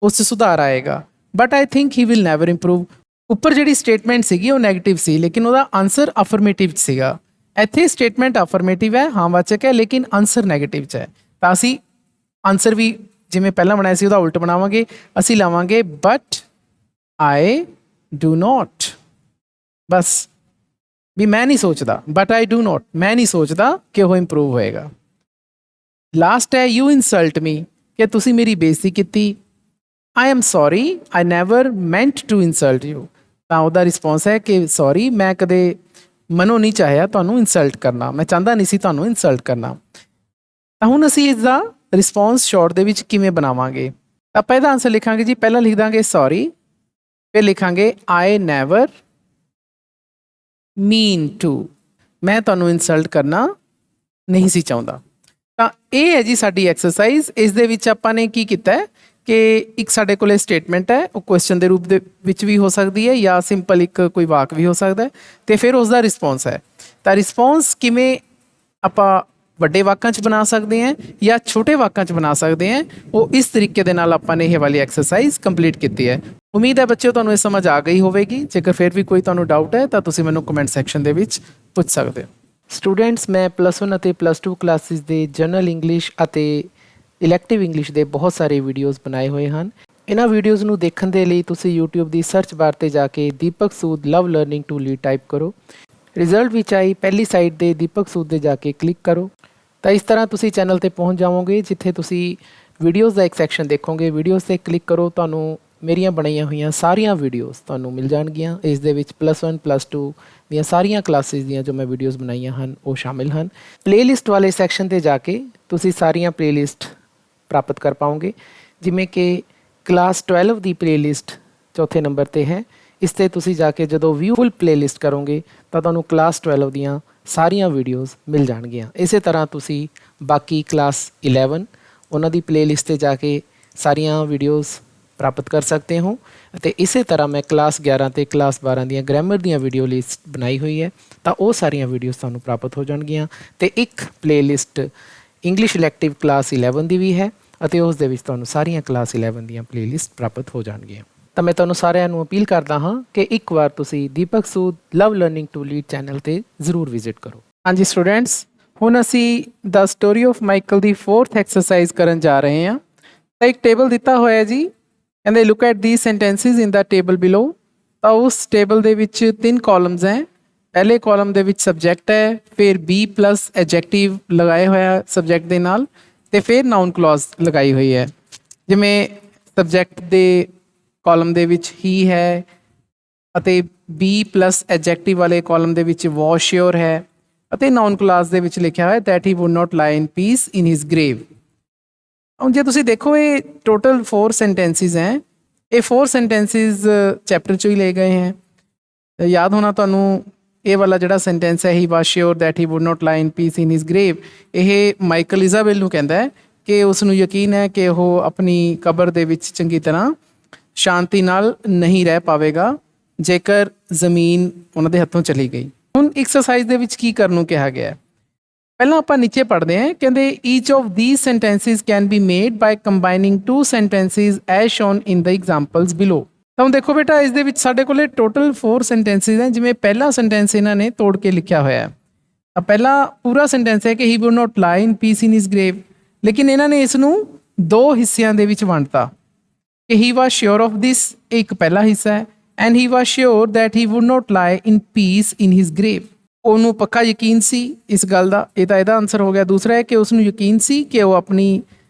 ਉਸ 'ਚ ਸੁਧਾਰ ਆਏਗਾ, but I think he will never improve. ਉੱਪਰ ਜਿਹੜੀ ਸਟੇਟਮੈਂਟ ਸੀਗੀ ਉਹ ਨੈਗੇਟਿਵ ਸੀ, ਲੇਕਿਨ ਉਹਦਾ ਆਨਸਰ ਅਫਰਮੇਟਿਵ 'ਚ ਸੀਗਾ। ਇੱਥੇ ਸਟੇਟਮੈਂਟ ਅਫਰਮੇਟਿਵ ਹੈ, ਹਾਂ ਵਾਚਕ ਹੈ, ਲੇਕਿਨ ਆਨਸਰ ਨੈਗੇਟਿਵ 'ਚ ਹੈ। ਤਾਂ ਅਸੀਂ ਆਨਸਰ ਵੀ ਜਿਵੇਂ ਪਹਿਲਾਂ ਬਣਾਇਆ ਸੀ ਉਹਦਾ ਉਲਟ ਬਣਾਵਾਂਗੇ, ਅਸੀਂ ਲਾਵਾਂਗੇ ਬਟ ਆਈ ਡੂ ਨੋਟ। ਬਸ ਵੀ ਮੈਂ ਨਹੀਂ ਸੋਚਦਾ, ਬਟ ਆਈ ਡੂ ਨੋਟ, ਮੈਂ ਨਹੀਂ ਸੋਚਦਾ ਕਿ ਉਹ ਇੰਪਰੂਵ ਹੋਏਗਾ। ਲਾਸਟ ਹੈ ਯੂ ਇਨਸਲਟ ਮੀ, ਕਿ ਤੁਸੀਂ ਮੇਰੀ ਬੇਇੱਜ਼ਤੀ ਕੀਤੀ। I am sorry, I never meant to insult you, ਤਾਂ ਉਹਦਾ ਰਿਸਪੌਂਸ ਹੈ ਕਿ ਸੌਰੀ, ਮੈਂ ਕਦੇ ਮਨੋਂ ਨਹੀਂ ਚਾਹਿਆ ਤੁਹਾਨੂੰ ਇਨਸਲਟ ਕਰਨਾ, ਮੈਂ ਚਾਹੁੰਦਾ ਨਹੀਂ ਸੀ ਤੁਹਾਨੂੰ ਇਨਸਲਟ ਕਰਨਾ। ਤਾਂ ਹੁਣ ਅਸੀਂ ਇਸ ਦਾ ਰਿਸਪੌਂਸ ਸ਼ਾਰਟ ਦੇ ਵਿੱਚ ਕਿਵੇਂ ਬਣਾਵਾਂਗੇ? ਆਪਾਂ ਇਹਦਾ ਆਨਸਰ ਲਿਖਾਂਗੇ ਜੀ, ਪਹਿਲਾਂ ਲਿਖ ਦਾਂਗੇ ਸੌਰੀ, ਫਿਰ ਲਿਖਾਂਗੇ ਆਈ ਨੈਵਰ ਮੀਨ ਟੂ, ਮੈਂ ਤੁਹਾਨੂੰ ਇਨਸਲਟ ਕਰਨਾ ਨਹੀਂ ਸੀ ਚਾਹੁੰਦਾ। ਤਾਂ ਇਹ ਹੈ ਜੀ ਸਾਡੀ ਐਕਸਰਸਾਈਜ਼। ਇਸ ਦੇ ਵਿੱਚ ਆਪਾਂ ਨੇ ਕੀ ਕੀਤਾ ਹੈ ਕਿ ਇੱਕ ਸਾਡੇ ਕੋਲੇ ਸਟੇਟਮੈਂਟ ਹੈ, ਉਹ ਕੁਐਸਚਨ ਦੇ ਰੂਪ ਦੇ ਵਿੱਚ ਵੀ ਹੋ ਸਕਦੀ ਹੈ ਜਾਂ ਸਿੰਪਲ ਇੱਕ ਕੋਈ ਵਾਕ ਵੀ ਹੋ ਸਕਦਾ ਹੈ, ਅਤੇ ਫਿਰ ਉਸ ਦਾ ਰਿਸਪੌਂਸ ਹੈ। ਤਾਂ ਰਿਸਪੌਂਸ ਕਿਵੇਂ ਆਪਾਂ ਵੱਡੇ ਵਾਕਾਂ 'ਚ ਬਣਾ ਸਕਦੇ ਹਾਂ ਜਾਂ ਛੋਟੇ ਵਾਕਾਂ 'ਚ ਬਣਾ ਸਕਦੇ ਹਾਂ, ਉਹ ਇਸ ਤਰੀਕੇ ਦੇ ਨਾਲ ਆਪਾਂ ਨੇ ਇਹ ਵਾਲੀ ਐਕਸਰਸਾਈਜ਼ ਕੰਪਲੀਟ ਕੀਤੀ ਹੈ। ਉਮੀਦ ਹੈ ਬੱਚਿਓ ਤੁਹਾਨੂੰ ਇਹ ਸਮਝ ਆ ਗਈ ਹੋਵੇਗੀ। ਜੇਕਰ ਫਿਰ ਵੀ ਕੋਈ ਤੁਹਾਨੂੰ ਡਾਊਟ ਹੈ ਤਾਂ ਤੁਸੀਂ ਮੈਨੂੰ ਕਮੈਂਟ ਸੈਕਸ਼ਨ ਦੇ ਵਿੱਚ ਪੁੱਛ ਸਕਦੇ ਹੋ। ਸਟੂਡੈਂਟਸ, ਮੈਂ +1 ਅਤੇ +2 ਕਲਾਸਿਸ ਦੇ ਜਨਰਲ ਇੰਗਲਿਸ਼ ਅਤੇ ਇਲੈਕਟਿਵ ਇੰਗਲਿਸ਼ ਦੇ ਬਹੁਤ ਸਾਰੇ ਵੀਡੀਓਜ਼ ਬਣਾਏ ਹੋਏ ਹਨ। ਇਹਨਾਂ ਵੀਡੀਓਜ਼ ਨੂੰ ਦੇਖਣ ਦੇ ਲਈ ਤੁਸੀਂ YouTube ਦੀ ਸਰਚ ਬਾਰ 'ਤੇ ਜਾ ਕੇ ਦੀਪਕ ਸੂਦ ਲਵ ਲਰਨਿੰਗ ਟੂ ਲੀਡ ਟਾਈਪ ਕਰੋ। ਰਿਜ਼ਲਟ ਵਿੱਚ ਆਈ ਪਹਿਲੀ ਸਾਈਟ 'ਤੇ ਦੀਪਕ ਸੂਦ 'ਤੇ ਜਾ ਕੇ ਕਲਿੱਕ ਕਰੋ। ਤਾਂ ਇਸ ਤਰ੍ਹਾਂ ਤੁਸੀਂ ਚੈਨਲ 'ਤੇ ਪਹੁੰਚ ਜਾਵੋਗੇ, ਜਿੱਥੇ ਤੁਸੀਂ ਵੀਡੀਓਜ਼ ਦਾ ਇੱਕ ਸੈਕਸ਼ਨ ਦੇਖੋਗੇ। ਵੀਡੀਓਜ਼ 'ਤੇ ਕਲਿੱਕ ਕਰੋ, ਤੁਹਾਨੂੰ ਮੇਰੀਆਂ ਬਣਾਈਆਂ ਹੋਈਆਂ ਸਾਰੀਆਂ ਵੀਡੀਓਜ਼ ਤੁਹਾਨੂੰ ਮਿਲ ਜਾਣਗੀਆਂ। ਇਸ ਦੇ ਵਿੱਚ +1 +2 ਦੀਆਂ ਸਾਰੀਆਂ ਕਲਾਸਿਸ ਦੀਆਂ ਜੋ ਮੈਂ ਵੀਡੀਓਜ਼ ਬਣਾਈਆਂ ਹਨ ਉਹ ਸ਼ਾਮਿਲ ਹਨ। ਪਲੇਲਿਸਟ ਵਾਲੇ ਸੈਕਸ਼ਨ 'ਤੇ ਜਾ ਕੇ ਤੁਸੀਂ ਸਾਰੀਆਂ ਪਲੇਲਿਸਟ ਪ੍ਰਾਪਤ ਕਰ ਪਾਓਗੇ, ਜਿਵੇਂ ਕਿ ਕਲਾਸ 12 ਦੀ ਪਲੇਲਿਸਟ ਚੌਥੇ ਨੰਬਰ 'ਤੇ ਹੈ। ਇਸ 'ਤੇ ਤੁਸੀਂ ਜਾ ਕੇ ਜਦੋਂ ਵਿਊ ਫੁੱਲ ਪਲੇਲਿਸਟ ਕਰੋਗੇ ਤਾਂ ਤੁਹਾਨੂੰ ਕਲਾਸ 12 ਦੀਆਂ ਸਾਰੀਆਂ ਵੀਡੀਓਜ਼ ਮਿਲ ਜਾਣਗੀਆਂ। ਇਸੇ ਤਰ੍ਹਾਂ ਤੁਸੀਂ ਬਾਕੀ ਕਲਾਸ 11 ਉਹਨਾਂ ਦੀ ਪਲੇਲਿਸਟ 'ਤੇ ਜਾ ਕੇ ਸਾਰੀਆਂ ਵੀਡੀਓਜ਼ ਪ੍ਰਾਪਤ ਕਰ ਸਕਦੇ ਹੋ। ਅਤੇ ਇਸੇ ਤਰ੍ਹਾਂ ਮੈਂ ਕਲਾਸ 11 ਅਤੇ ਕਲਾਸ 12 ਦੀਆਂ ਗ੍ਰਾਮਰ ਦੀਆਂ ਵੀਡੀਓ ਲਿਸਟ ਬਣਾਈ ਹੋਈ ਹੈ, ਤਾਂ ਉਹ ਸਾਰੀਆਂ ਵੀਡੀਓਜ਼ ਤੁਹਾਨੂੰ ਪ੍ਰਾਪਤ ਹੋ ਜਾਣਗੀਆਂ। ਅਤੇ ਇੱਕ ਪਲੇਲਿਸਟ ਇੰਗਲਿਸ਼ ਇਲੈਕਟਿਵ ਕਲਾਸ 11 ਦੀ ਵੀ ਹੈ, ਅਤੇ ਉਸ ਦੇ ਵਿੱਚ ਤੁਹਾਨੂੰ ਸਾਰੀਆਂ ਕਲਾਸ 11 ਦੀਆਂ ਪਲੇਲਿਸਟ ਪ੍ਰਾਪਤ ਹੋ ਜਾਣਗੀਆਂ। ਤਾਂ ਮੈਂ ਤੁਹਾਨੂੰ ਸਾਰਿਆਂ ਨੂੰ ਅਪੀਲ ਕਰਦਾ ਹਾਂ ਕਿ ਇੱਕ ਵਾਰ ਤੁਸੀਂ ਦੀਪਕ ਸੂਦ ਲਵ ਲਰਨਿੰਗ ਟੂ ਲੀਡ ਚੈਨਲ 'ਤੇ ਜ਼ਰੂਰ ਵਿਜ਼ਿਟ ਕਰੋ। ਹਾਂਜੀ ਸਟੂਡੈਂਟਸ, ਹੁਣ ਅਸੀਂ the story of Michael the 4th exercise ਕਰਨ ਜਾ ਰਹੇ ਹਾਂ। ਤਾਂ ਇੱਕ ਟੇਬਲ ਦਿੱਤਾ ਹੋਇਆ ਜੀ, ਕਹਿੰਦੇ look at the sentences in the table below. ਤਾਂ ਉਸ ਟੇਬਲ ਦੇ ਵਿੱਚ 3 ਕਾਲਮਸ ਹੈ। ਪਹਿਲੇ ਕਾਲਮ ਦੇ ਵਿੱਚ ਸਬਜੈਕਟ ਹੈ, ਫਿਰ B+ ਐਡਜੈਕਟਿਵ ਲਗਾਏ ਹੋਇਆ ਸਬਜੈਕਟ ਦੇ ਨਾਲ, ਅਤੇ ਫਿਰ ਨਾਊਨ ਕਲੌਜ਼ ਲਗਾਈ ਹੋਈ ਹੈ। ਜਿਵੇਂ ਸਬਜੈਕਟ ਦੇ ਕਾਲਮ ਦੇ ਵਿੱਚ ਹੀ ਹੈ, ਅਤੇ B+ ਐਡਜੈਕਟਿਵ ਵਾਲੇ ਕਾਲਮ ਦੇ ਵਿੱਚ ਵਾਸ ਸ਼ੋਰ ਹੈ, ਅਤੇ ਨਾਊਨ ਕਲਾਸ ਦੇ ਵਿੱਚ ਲਿਖਿਆ ਹੋਇਆ that he would not lie in piece in his grave. ਹੁਣ ਜੇ ਤੁਸੀਂ ਦੇਖੋ ਇਹ ਟੋਟਲ 4 ਸੈਂਟੈਂਸਿਸ ਹੈ। ਇਹ 4 ਸੈਂਟੈਂਸਿਸ ਚੈਪਟਰ 'ਚੋਂ ਹੀ ਲਏ ਗਏ ਹੈ। ਯਾਦ ਹੋਣਾ ਤੁਹਾਨੂੰ ਇਹ ਵਾਲਾ ਜਿਹੜਾ ਸੈਂਟੈਂਸ ਹੈ, ਹੀ was sure that he would not lie in piece in his grave, ਇਹ ਮਾਈਕਲ ਇਜ਼ਾਬੈਲ ਨੂੰ ਕਹਿੰਦਾ ਹੈ ਕਿ ਉਸ ਨੂੰ ਯਕੀਨ ਹੈ ਕਿ ਉਹ ਆਪਣੀ ਕਬਰ ਦੇ ਵਿੱਚ ਚੰਗੀ ਤਰ੍ਹਾਂ ਸ਼ਾਂਤੀ ਨਾਲ ਨਹੀਂ ਰਹਿ ਪਾਵੇਗਾ ਜੇਕਰ ਜ਼ਮੀਨ ਉਹਨਾਂ ਦੇ ਹੱਥੋਂ ਚਲੀ ਗਈ। ਹੁਣ ਐਕਸਰਸਾਈਜ਼ ਦੇ ਵਿੱਚ ਕੀ ਕਰਨ ਨੂੰ ਕਿਹਾ ਗਿਆ ਹੈ? ਪਹਿਲਾਂ ਆਪਾਂ ਨੀਚੇ ਪੜ੍ਹਦੇ ਹਾਂ। ਕਹਿੰਦੇ each of these sentences can be made by combining 2 sentences as shown in the examples below. ਤਾਂ ਹੁਣ ਦੇਖੋ ਬੇਟਾ, ਇਸ ਦੇ ਵਿੱਚ ਸਾਡੇ ਕੋਲੇ ਟੋਟਲ 4 ਸੈਂਟੈਂਸਿਸ ਹੈ। ਜਿਵੇਂ ਪਹਿਲਾ ਸੈਂਟੈਂਸ ਇਹਨਾਂ ਨੇ ਤੋੜ ਕੇ ਲਿਖਿਆ ਹੋਇਆ ਹੈ। ਤਾਂ ਪਹਿਲਾ ਪੂਰਾ ਸੈਂਟੈਂਸ ਹੈ ਕਿ ਹੀ would not lie in piece in his grave, ਲੇਕਿਨ ਇਹਨਾਂ ਨੇ ਇਸ ਨੂੰ 2 ਹਿੱਸਿਆਂ ਦੇ ਵਿੱਚ ਵੰਡਤਾ ਕਿ ਹੀ ਵਾਸ ਸ਼ੋਰ ਆਫ ਦਿਸ, ਇੱਕ ਪਹਿਲਾ ਹਿੱਸਾ ਹੈ, and he was sure that he would not lie in piece in his grave. ਉਹਨੂੰ ਪੱਕਾ ਯਕੀਨ ਸੀ ਇਸ ਗੱਲ ਦਾ, ਇਹ ਤਾਂ ਇਹਦਾ ਆਨਸਰ ਹੋ ਗਿਆ। ਦੂਸਰਾ ਹੈ ਕਿ ਉਸ ਨੂੰ ਯਕੀਨ ਸੀ ਕਿ ਉਹ ਆਪਣੀ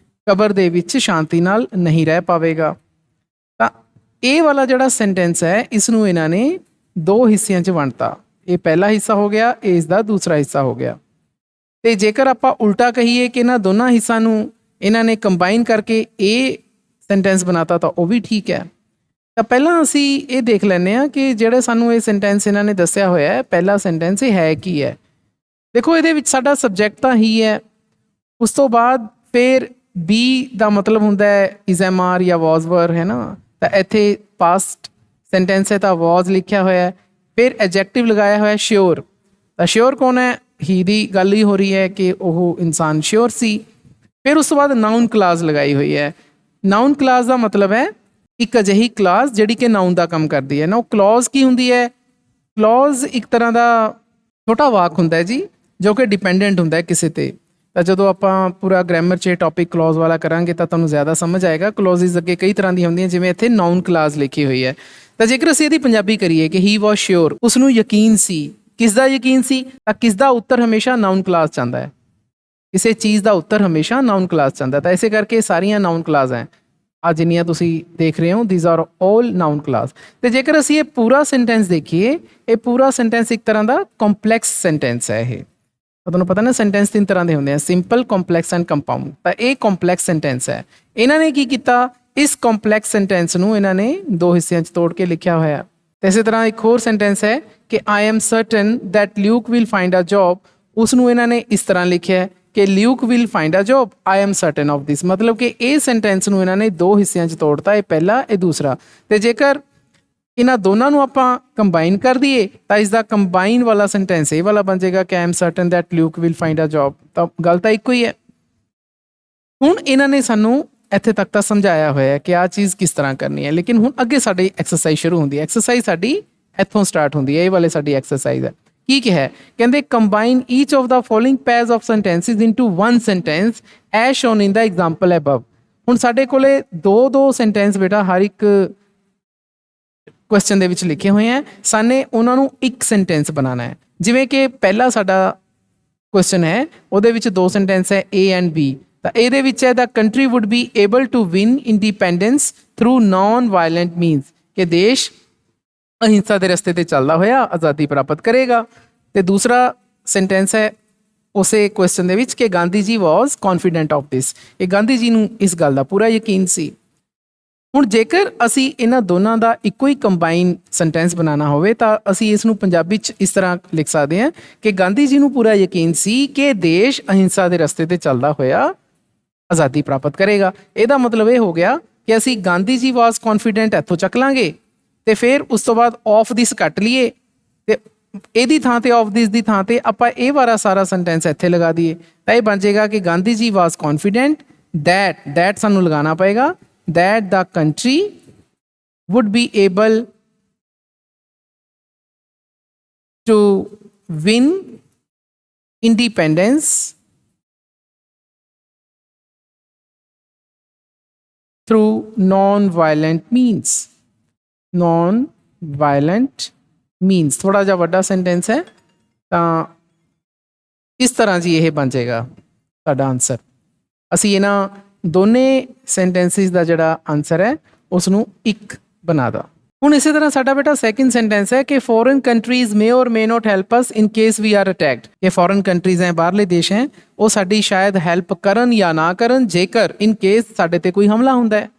ਕਬਰ ਦੇ ਵਿੱਚ ਸ਼ਾਂਤੀ ਨਾਲ ਨਹੀਂ ਰਹਿ ਪਾਵੇਗਾ। ਤਾਂ ਇਹ ਵਾਲਾ ਜਿਹੜਾ ਸੈਂਟੈਂਸ ਹੈ, ਇਸ ਨੂੰ ਇਹਨਾਂ ਨੇ 2 ਹਿੱਸਿਆਂ 'ਚ ਵੰਡਤਾ। ਇਹ ਪਹਿਲਾ ਹਿੱਸਾ ਹੋ ਗਿਆ, ਇਸ ਦਾ ਦੂਸਰਾ ਹਿੱਸਾ ਹੋ ਗਿਆ। ਅਤੇ ਜੇਕਰ ਆਪਾਂ ਉਲਟਾ ਕਹੀਏ ਕਿ ਇਹਨਾਂ ਦੋਨਾਂ ਹਿੱਸਿਆਂ ਨੂੰ ਇਹਨਾਂ ਨੇ ਕੰਬਾਈਨ ਕਰਕੇ ਇਹ ਸੈਂਟੈਂਸ ਬਣਾਤਾ, ਤਾਂ ਉਹ ਵੀ ਠੀਕ ਹੈ। ਤਾਂ ਪਹਿਲਾਂ ਅਸੀਂ ਇਹ ਦੇਖ ਲੈਂਦੇ ਹਾਂ ਕਿ ਜਿਹੜੇ ਸਾਨੂੰ ਇਹ ਸੈਂਟੈਂਸ ਇਹਨਾਂ ਨੇ ਦੱਸਿਆ ਹੋਇਆ ਹੈ, ਪਹਿਲਾ ਸੈਂਟੈਂਸ ਇਹ ਹੈ ਕੀ ਹੈ। ਦੇਖੋ ਇਹਦੇ ਵਿੱਚ ਸਾਡਾ ਸਬਜੈਕਟ ਤਾਂ ਹੀ ਹੈ, ਉਸ ਤੋਂ ਬਾਅਦ ਫਿਰ B ਦਾ ਮਤਲਬ ਹੁੰਦਾ ਹੈ ਇਜ਼ਐਮਆਰ ਜਾਂ ਵਾਜ਼ ਵਰ, ਹੈ ਨਾ। ਤਾਂ ਇੱਥੇ ਪਾਸਟ ਸੈਂਟੈਂਸ ਹੈ ਤਾਂ ਵਾਜ਼ ਲਿਖਿਆ ਹੋਇਆ ਹੈ, ਫਿਰ ਐਡਜੈਕਟਿਵ ਲਗਾਇਆ ਹੋਇਆ ਸ਼ਿਓਰ। ਤਾਂ ਸ਼ਿਓਰ ਕੌਣ ਹੈ? ਹੀ ਦੀ ਗੱਲ ਹੀ ਹੋ ਰਹੀ ਹੈ ਕਿ ਉਹ ਇਨਸਾਨ ਸ਼ਿਓਰ ਸੀ। ਫਿਰ ਉਸ ਤੋਂ ਬਾਅਦ ਨਾਊਨ ਕਲਾਜ਼ ਲਗਾਈ ਹੋਈ ਹੈ। ਨਾਊਨ ਕਲਾਜ਼ ਦਾ ਮਤਲਬ ਹੈ ਇੱਕ ਅਜਿਹੀ ਕਲਾਸ ਜਿਹੜੀ ਕਿ ਨਾਊਨ ਦਾ ਕੰਮ ਕਰਦੀ ਹੈ ਨਾ। ਉਹ ਕਲੌਜ਼ ਕੀ ਹੁੰਦੀ ਹੈ? ਕਲੌਜ਼ ਇੱਕ ਤਰ੍ਹਾਂ ਦਾ ਛੋਟਾ ਵਾਕ ਹੁੰਦਾ ਹੈ ਜੀ, ਜੋ ਕਿ ਡਿਪੈਂਡੈਂਟ ਹੁੰਦਾ ਹੈ ਕਿਸੇ 'ਤੇ। ਤਾਂ ਜਦੋਂ ਆਪਾਂ ਪੂਰਾ ਗ੍ਰਾਮਰ 'ਚ ਟੌਪਿਕ ਕਲੌਜ਼ ਵਾਲਾ ਕਰਾਂਗੇ ਤਾਂ ਤੁਹਾਨੂੰ ਜ਼ਿਆਦਾ ਸਮਝ ਆਏਗਾ। ਕਲੌਜ਼ਿਸ ਅੱਗੇ ਕਈ ਤਰ੍ਹਾਂ ਦੀਆਂ ਹੁੰਦੀਆਂ, ਜਿਵੇਂ ਇੱਥੇ ਨਾਊਨ ਕਲਾਜ਼ ਲਿਖੀ ਹੋਈ ਹੈ। ਤਾਂ ਜੇਕਰ ਅਸੀਂ ਇਹਦੀ ਪੰਜਾਬੀ ਕਰੀਏ ਕਿ ਹੀ ਵਾਸ ਸ਼ਿਓਰ, ਉਸ ਨੂੰ ਯਕੀਨ ਸੀ किस दा यकीन सी? तां किस दा उत्तर हमेशा नाउन क्लास चाहता है, किसी चीज़ का उत्तर हमेशा नाउन क्लास चाहता है। तो इस करके सारिया नाउन क्लास हैं आ जिन्नियां तुसी देख रहे हो, these are all noun class. तो जेकर असी ये पूरा सेंटेंस देखिए, ये पूरा सेंटेंस एक तरह का कॉम्पलैक्स सेंटेंस है। ये तुहानूं पता ना सेंटेंस 3 तरह के होंगे हैं, सिंपल, कॉम्पलैक्स एंड कंपाउंड। तो ये कॉम्पलैक्स सेंटेंस है। इन्होंने की किया, इस कॉम्पलैक्स सेंटेंस नूं इन्होंने 2 हिस्सों च तोड़ के लिखा होया। तो इस तरह एक होर सेंटेंस है कि I am certain that Luke will find a job, उसनूं इन्होंने इस तरह लिखा है कि Luke will find a job, I am certain of this. मतलब कि ये सेंटेंस नूं इन्होंने 2 हिस्सों च तोड़ता, ये पहला, ये दूसरा। तो जेकर इन्हां दोनों नूं आपां कंबाइन कर दिए तो इसका कंबाइन वाला सेंटेंस ये वाला बन जाएगा कि I am certain that Luke will find a job. तो गल तो एक ही है। हुण इन्होंने सानू इत्थे तक तो समझाया होया है कि आ चीज़ किस तरह करनी है, लेकिन हुण अगे साडी एक्सरसाइज शुरू होंदी है। एक्सरसाइज साडी इत्थों स्टार्ट होंदी है, ये वाले साडी एक्सरसाइज है। की क्या है, कहते combine each of the following pairs of sentences into one sentence as shown in the example above. हुण साडे कोले 2-2 सेंटेंस बेटा हर एक क्वेश्चन ਦੇ ਵਿੱਚ ਲਿਖੇ ਹੋਏ हैं, ਸਾਨੇ ਉਹਨਾਂ ਨੂੰ ਇੱਕ ਸੈਂਟੈਂਸ ਬਣਾਉਣਾ ਹੈ। ਜਿਵੇਂ ਕਿ ਪਹਿਲਾ ਸਾਡਾ क्वेश्चन है, ਉਹਦੇ ਵਿੱਚ 2 सेंटेंस है A एंड B। ਤਾਂ ਇਹਦੇ ਵਿੱਚ ਹੈ the country would be able to win independence through non violent means, कि देश अहिंसा के रस्ते ते चलदा होया आज़ादी प्राप्त करेगा। तो दूसरा सेंटेंस है उस क्वेश्चन दे विच कि Gandhi ji was confident of this, ये गांधी जी नूं इस गल का पूरा यकीन सी। हुण जेकर असी इन्हां दोनों का इक्को ही कंबाइन सेंटेंस बनाना होवे तां असी इसनूं पंजाबी च इस तरह लिख सकते हैं कि गांधी जी नूं पूरा यकीन सी कि देश अहिंसा के रस्ते ते चलदा होया आज़ादी प्राप्त करेगा। ਇਹਦਾ मतलब ये हो गया कि असी गांधी जी वॉज कॉन्फिडेंट इत्थों चक लांगे, तो फिर उस तो बाद ऑफ दिस कट लीए, तो ਇਹਦੀ ਥਾਂ ਤੇ ऑफ दिस ਦੀ ਥਾਂ ਤੇ ਆਪਾਂ ਇਹ ਵਾਲਾ ਸਾਰਾ सेंटेंस ਇੱਥੇ लगा दिए, तो यह बन जाएगा कि Gandhi ji was confident that सानू लगाना पएगा that the country would be able to win independence through non-violent means। non-violent means थोड़ा जा वड्डा सेंटेंस है, तो इस तरह जी यह बन जाएगा साडा आंसर। असी इन्हां दोने सेंटेंसिस का जोड़ा आंसर है उसनों एक बना दा। हुण इस तरह साडा बेटा सैकेंड सेंटेंस है कि फॉरेन कंट्रीज मे और may not help us in case we are attacked. ये फॉरेन कंट्रीज हैं, बाहरले देश हैं, वो साडी शायद हैल्प करन या ना करन जेकर इन केस साडे ते कोई हमला हुंदा है।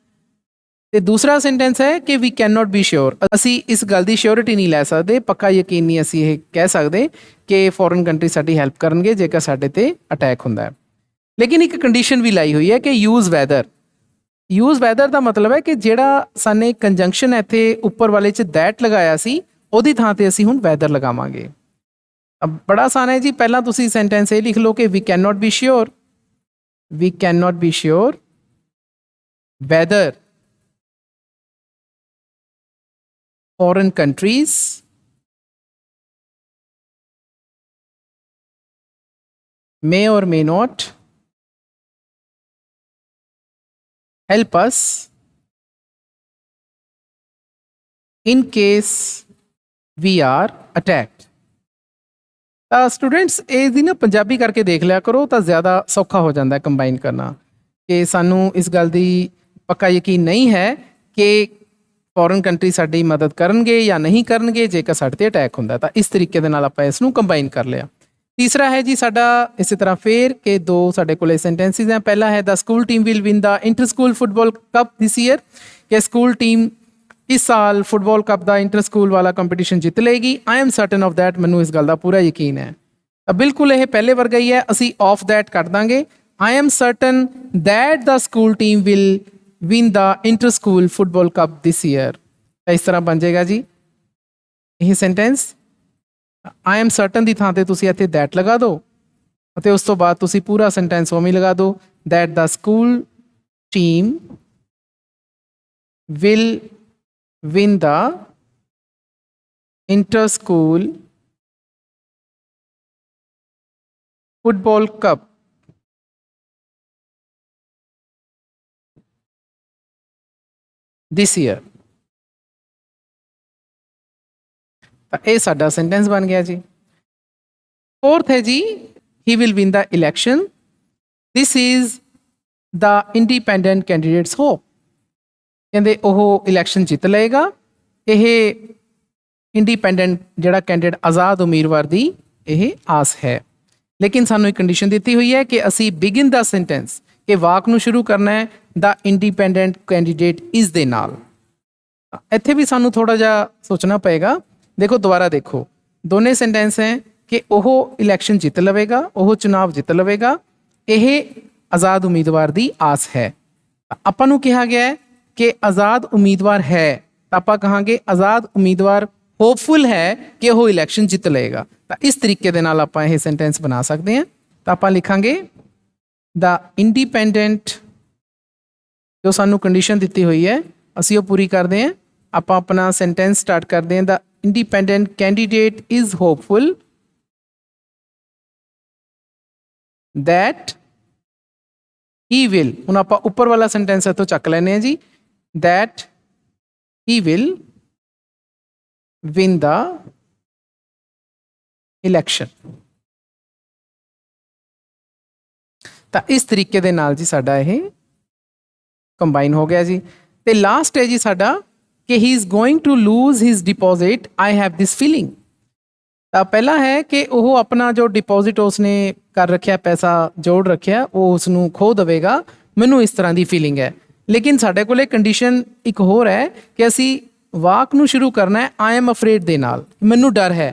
ते दूसरा सेंटेंस है कि we can not be sure, असी इस गल की श्योरिटी नहीं लै सकते, पक्का यकीन नहीं असी ये कह सकते कि फॉरेन कंट्री साडी हैल्प करनगे जेकर साडे ते अटैक हुंदा है। लेकिन एक कंडीशन भी लाई हुई है कि यूज़ वैदर। यूज़ वैदर का मतलब है कि जिहड़ा साने कंजंक्शन इत्थे उपर वाले च दैट लगाया सी, उहदी थां ते असी हुण वैदर लगावांगे। अब बड़ा आसान है जी, पहला तुसी सेंटेंस ये लिख लो कि we can not be sure, we can not be sure whether foreign countries may और may not help us in case we are attacked। Students ਇਹਦੀ ना पंजाबी करके देख लिया करो तो ज़्यादा सौखा हो जाता है कंबाइन करना, कि सानू इस गल की पक्का यकीन नहीं है कि फॉरेन कंट्री साडी मदद करनगे या नहीं करनगे जेकर साडे ते अटैक हुंदा। तो इस तरीके दे नाल आपां इसनूं कंबाइन कर लिया। तीसरा है जी साडा इसी तरह फिर के 2 साडे कोले सेंटेंसिस हैं। पहला है the school team will win the inter school football cup this year, कि स्कूल टीम इस साल फुटबॉल कप का इंटर स्कूल वाला कंपटीशन जित लेगी। आई एम सर्टन ऑफ दैट, मैनू इस गल का पूरा यकीन है। अब बिल्कुल ये पहले वर्गा ही है, असी ऑफ दैट कट देंगे। आई am certain that the school team will win the inter school football cup this year. इस तरह बन जाएगा जी यही सेंटेंस। आई एम सर्टन की थां ते तुसी इत्थे दैट लगा दो, ਅਤੇ ਉਸ ਤੋਂ ਬਾਅਦ ਤੁਸੀਂ पूरा सेंटेंस उवें लगा दो that the school team will win the inter school football cup this year. तो यह साडा सेंटेंस बन गया जी। फोर्थ है जी he will win the election, this is the independent candidate's hope, ਕਹਿੰਦੇ ਉਹ ਇਲੈਕਸ਼ਨ ਜਿੱਤ ਲਏਗਾ। ਇਹ ਇੰਡੀਪੈਂਡੈਂਟ ਜਿਹੜਾ ਕੈਂਡੀਡੇਟ ਆਜ਼ਾਦ ਉਮੀਦਵਾਰ ਦੀ ਇਹ ਆਸ ਹੈ। ਲੇਕਿਨ ਸਾਨੂੰ ਇੱਕ ਕੰਡੀਸ਼ਨ ਦਿੱਤੀ ਹੋਈ ਹੈ ਕਿ ਅਸੀਂ ਬਿਗਿਨ ਦਾ ਸੈਂਟੈਂਸ ਕਿ ਵਾਕ ਨੂੰ ਸ਼ੁਰੂ ਕਰਨਾ ਹੈ ਦਾ ਇੰਡੀਪੈਂਡੈਂਟ ਕੈਂਡੀਡੇਟ ਇਸ ਦੇ ਨਾਲ। ਇੱਥੇ ਵੀ ਸਾਨੂੰ ਥੋੜ੍ਹਾ ਜਿਹਾ ਸੋਚਣਾ ਪਏਗਾ। ਦੇਖੋ ਦੁਬਾਰਾ ਦੇਖੋ, ਦੋਨੇ ਸੈਂਟੈਂਸ ਹੈ ਕਿ ਉਹ ਇਲੈਕਸ਼ਨ ਜਿੱਤ ਲਵੇਗਾ, ਉਹ ਚੁਣਾਵ ਜਿੱਤ ਲਵੇਗਾ, ਇਹ ਆਜ਼ਾਦ ਉਮੀਦਵਾਰ ਦੀ ਆਸ ਹੈ। ਆਪਾਂ ਨੂੰ ਕਿਹਾ ਗਿਆ ਹੈ ਕਿ ਆਜ਼ਾਦ ਉਮੀਦਵਾਰ ਹੈ, ਤਾਂ ਆਪਾਂ ਕਹਾਂਗੇ ਆਜ਼ਾਦ ਉਮੀਦਵਾਰ ਹੋਪਫੁਲ ਹੈ ਕਿ ਉਹ ਇਲੈਕਸ਼ਨ ਜਿੱਤ ਲਏਗਾ। ਤਾਂ ਇਸ ਤਰੀਕੇ ਦੇ ਨਾਲ ਆਪਾਂ ਇਹ ਸੈਂਟੈਂਸ ਬਣਾ ਸਕਦੇ ਹਾਂ। ਤਾਂ ਆਪਾਂ ਲਿਖਾਂਗੇ ਦਾ ਇੰਡੀਪੈਂਡੈਂਟ, ਜੋ ਸਾਨੂੰ ਕੰਡੀਸ਼ਨ ਦਿੱਤੀ ਹੋਈ ਹੈ ਅਸੀਂ ਉਹ ਪੂਰੀ ਕਰਦੇ ਹਾਂ। ਆਪਾਂ ਆਪਣਾ ਸੈਂਟੈਂਸ ਸਟਾਰਟ ਕਰਦੇ ਹਾਂ, the independent candidate is hopeful that he will, ਹੁਣ ਆਪਾਂ ਉੱਪਰ ਵਾਲਾ ਸੈਂਟੈਂਸ ਇੱਥੋਂ ਚੱਕ ਲੈਂਦੇ ਹਾਂ ਜੀ, that he will win the election। ਤਾਂ ਇਸ ਤਰੀਕੇ ਦੇ ਨਾਲ ਜੀ ਸਾਡਾ ਇਹ ਕੰਬਾਈਨ ਹੋ ਗਿਆ ਜੀ। ਤੇ ਲਾਸਟ ਹੈ ਜੀ ਸਾਡਾ ਕਿ he is going to lose his deposit, I have this feeling। ਤਾਂ ਪਹਿਲਾ ਹੈ ਕਿ ਉਹ ਆਪਣਾ ਜੋ ਡਿਪੋਜ਼ਿਟ ਉਸਨੇ ਕਰ ਰੱਖਿਆ, ਪੈਸਾ ਜੋੜ ਰੱਖਿਆ, ਉਹ ਉਸ ਨੂੰ ਖੋ ਦੇਵੇਗਾ, ਮੈਨੂੰ ਇਸ ਤਰ੍ਹਾਂ ਦੀ ਫੀਲਿੰਗ ਹੈ। ਲੇਕਿਨ ਸਾਡੇ ਕੋਲ ਕੰਡੀਸ਼ਨ ਇੱਕ ਹੋਰ ਹੈ ਕਿ ਅਸੀਂ ਵਾਕ ਨੂੰ ਸ਼ੁਰੂ ਕਰਨਾ ਹੈ ਆਈ ਐਮ ਅਫਰੇਡ ਦੇ ਨਾਲ, ਮੈਨੂੰ ਡਰ ਹੈ।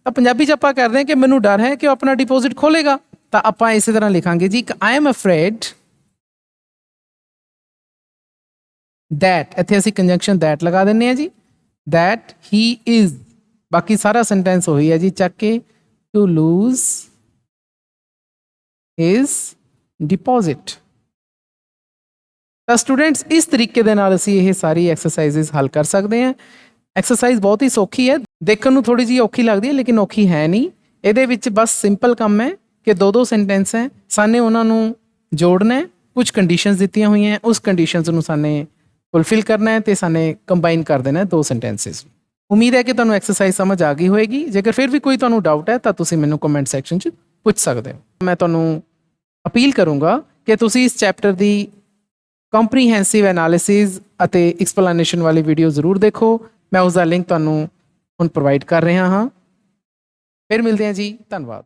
ਤਾਂ ਪੰਜਾਬੀ 'ਚ ਆਪਾਂ ਕਰਦੇ ਹਾਂ ਕਿ ਮੈਨੂੰ ਡਰ ਹੈ ਕਿ ਉਹ ਆਪਣਾ ਡਿਪੋਜ਼ਿਟ ਖੋਲੇਗਾ। ਤਾਂ ਆਪਾਂ ਇਸੇ ਤਰ੍ਹਾਂ ਲਿਖਾਂਗੇ ਜੀ ਕਿ ਆਈ ਐਮ ਅਫਰੇਡ ਦੈਟ, ਇੱਥੇ ਅਸੀਂ ਕੰਜੰਕਸ਼ਨ ਦੈਟ ਲਗਾ ਦਿੰਦੇ ਹਾਂ ਜੀ, ਦੈਟ ਹੀ ਇਜ਼, ਬਾਕੀ ਸਾਰਾ ਸੈਂਟੈਂਸ ਉਹੀ ਹੈ ਜੀ, ਚੱਕ ਕੇ ਟੂ ਲੂਜ਼ ਹਿਜ਼ ਡਿਪੋਜ਼ਿਟ। ਤਾਂ ਸਟੂਡੈਂਟਸ ਇਸ ਤਰੀਕੇ ਦੇ ਨਾਲ ਅਸੀਂ ਇਹ ਸਾਰੀ ਐਕਸਰਸਾਈਜ਼ਸ ਹੱਲ ਕਰ ਸਕਦੇ ਹਾਂ। ਐਕਸਰਸਾਈਜ਼ ਬਹੁਤ ਹੀ ਸੌਖੀ ਹੈ, ਦੇਖਣ ਨੂੰ ਥੋੜ੍ਹੀ ਜਿਹੀ ਔਖੀ ਲੱਗਦੀ ਹੈ ਲੇਕਿਨ ਔਖੀ ਹੈ ਨਹੀਂ। ਇਹਦੇ ਵਿੱਚ ਬਸ ਸਿੰਪਲ ਕੰਮ ਹੈ ਕਿ ਦੋ ਸੈਂਟੈਂਸ ਹੈ, ਸਾਨੇ ਉਹਨਾਂ ਨੂੰ ਜੋੜਨਾ ਹੈ, ਕੁਝ ਕੰਡੀਸ਼ਨਸ ਦਿੱਤੀਆਂ ਹੋਈਆਂ, ਉਸ ਕੰਡੀਸ਼ਨਸ ਨੂੰ ਸਾਨੇ ਫੁਲਫਿਲ ਕਰਨਾ ਹੈ ਤੇ ਸਾਨੇ ਕੰਬਾਈਨ ਕਰ ਦੇਣਾ ਦੋ ਸੈਂਟੈਂਸਿਸ। ਉਮੀਦ ਹੈ ਕਿ ਤੁਹਾਨੂੰ ਐਕਸਰਸਾਈਜ਼ ਸਮਝ ਆ ਗਈ ਹੋਏਗੀ। ਜੇਕਰ ਫਿਰ ਵੀ ਕੋਈ ਤੁਹਾਨੂੰ ਡਾਊਟ ਹੈ ਤਾਂ ਤੁਸੀਂ ਮੈਨੂੰ ਕਮੈਂਟ ਸੈਕਸ਼ਨ 'ਚ ਪੁੱਛ ਸਕਦੇ ਹੋ। ਮੈਂ ਤੁਹਾਨੂੰ ਅਪੀਲ ਕਰੂੰਗਾ ਕਿ ਤੁਸੀਂ ਇਸ ਚੈਪਟਰ ਦੀ ਕੰਪਰੀਹੈਂਸਿਵ ਐਨਾਲਿਸਿਸ ਅਤੇ ਐਕਸਪਲੇਨੇਸ਼ਨ ਵਾਲੀ ਵੀਡੀਓ ਜ਼ਰੂਰ ਦੇਖੋ। ਮੈਂ ਉਸ ਦਾ ਲਿੰਕ ਤੁਹਾਨੂੰ ਹੁਣ ਪ੍ਰੋਵਾਈਡ ਕਰ ਰਿਹਾ ਹਾਂ। ਫਿਰ ਮਿਲਦੇ ਹਾਂ ਜੀ, ਧੰਨਵਾਦ।